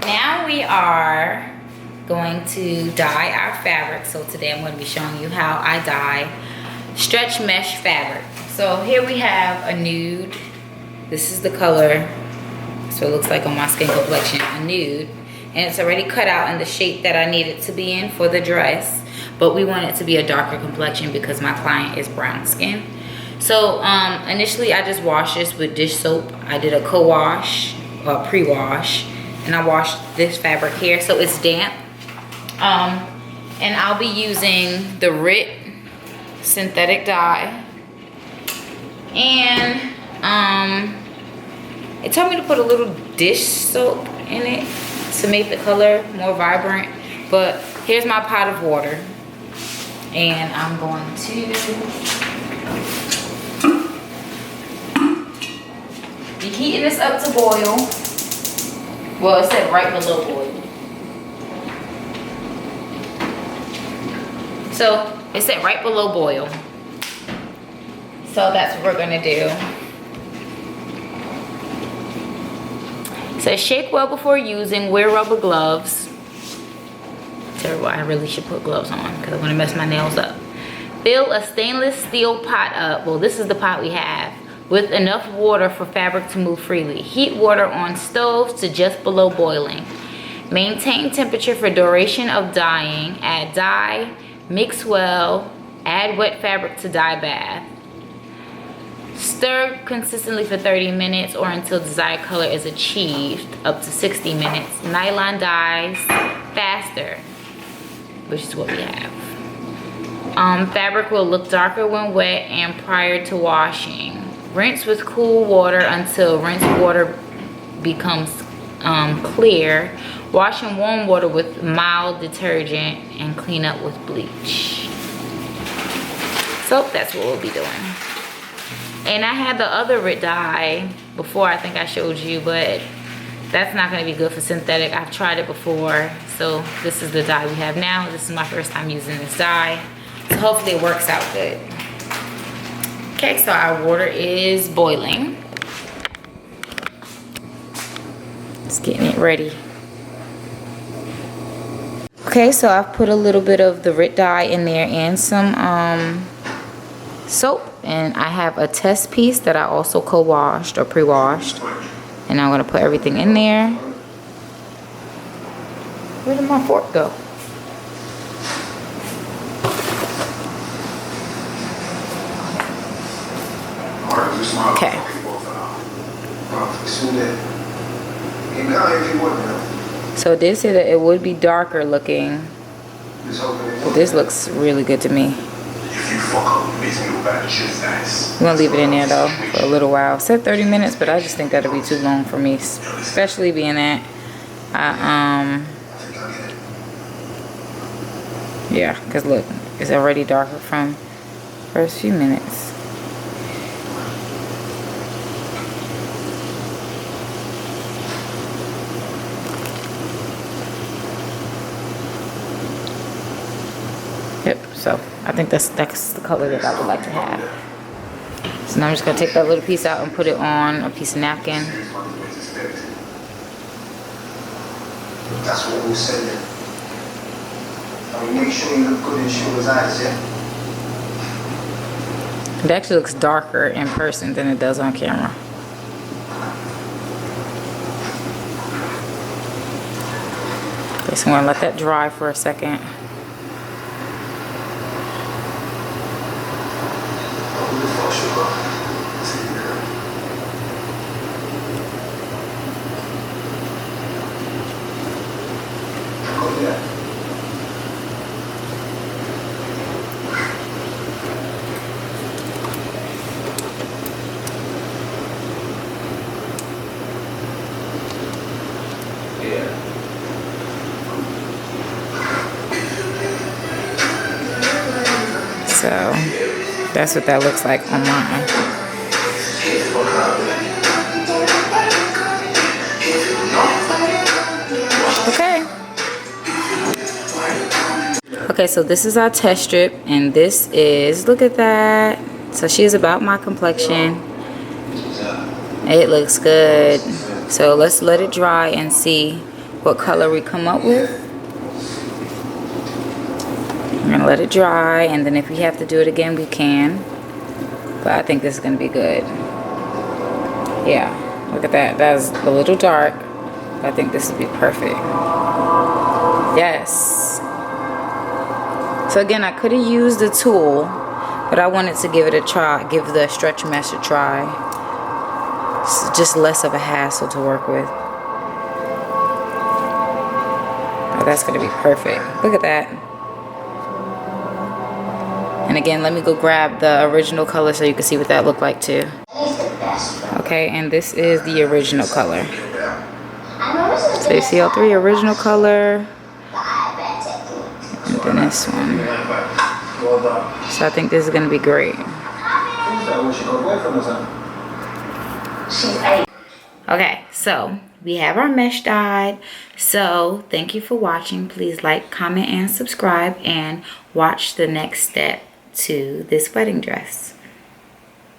now we are going to dye our fabric. So today I'm going to be showing you how I dye stretch mesh fabric. So here we have a nude. This is the color, so it looks like on my skin complexion, a nude. And it's already cut out in the shape that I need it to be in for the dress. But we want it to be a darker complexion because my client is brown skin. So initially I just washed this with dish soap. I did a co-wash, pre-wash, and I washed this fabric here so it's damp. And I'll be using the RIT synthetic dye. And it told me to put a little dish soap in it to make the color more vibrant. But here's my pot of water. And I'm going to be heating this up to boil. Well, it said right below boil. So it said right below boil. So that's what we're gonna do. It says shake well before using, wear rubber gloves. Terrible, I really should put gloves on because I'm gonna mess my nails up. Fill a stainless steel pot up, well this is the pot we have, with enough water for fabric to move freely. Heat water on stoves to just below boiling. Maintain temperature for duration of dyeing. Add dye, mix well, add wet fabric to dye bath. Stir consistently for 30 minutes or until desired color is achieved, up to 60 minutes. Nylon dyes faster, which is what we have. Fabric will look darker when wet and prior to washing. Rinse with cool water until rinsed water becomes clear. Wash in warm water with mild detergent and clean up with bleach. So that's what we'll be doing. And I had the other RIT dye before, I think I showed you, but that's not going to be good for synthetic. I've tried it before, so this is the dye we have now. This is my first time using this dye, so hopefully it works out good. Okay, so our water is boiling. Just getting it ready. Okay, so I've put a little bit of the RIT dye in there and some soap, and I have a test piece that I also co-washed or pre-washed, and I'm going to put everything in there. Where did my fork go? Okay. So it did say that it would be darker looking, but this looks really good to me. I'm gonna leave it in there though for a little while. It said 30 minutes, but I just think that'll be too long for me, especially being that yeah, because look, it's already darker from first few minutes. Yep, so I think that's the color that I would like to have. So now I'm just gonna take that little piece out and put it on a piece of napkin. That's what we're saying. I mean, make sure you look good in Sugar's eyes, yeah? It actually looks darker in person than it does on camera. Okay, so I'm gonna let that dry for a second. So that's what that looks like on mine. Okay, so this is our test strip, and this is, look at that. So she's about my complexion. It looks good. So let's let it dry and see what color we come up with. I'm gonna let it dry, and then if we have to do it again, we can. But I think this is gonna be good. Yeah, look at that. That's a little dark. But I think this would be perfect. Yes. So again, I could have used the tool, but I wanted to give it a try, give the stretch mesh a try. It's just less of a hassle to work with. Oh, that's gonna be perfect. Look at that. And again, let me go grab the original color so you can see what that looked like too. Okay, and this is the original color. So you see all three, original color, and then this one. So I think this is gonna be great. Okay, so we have our mesh dyed. So thank you for watching. Please like, comment, and subscribe, and watch the next step to this wedding dress.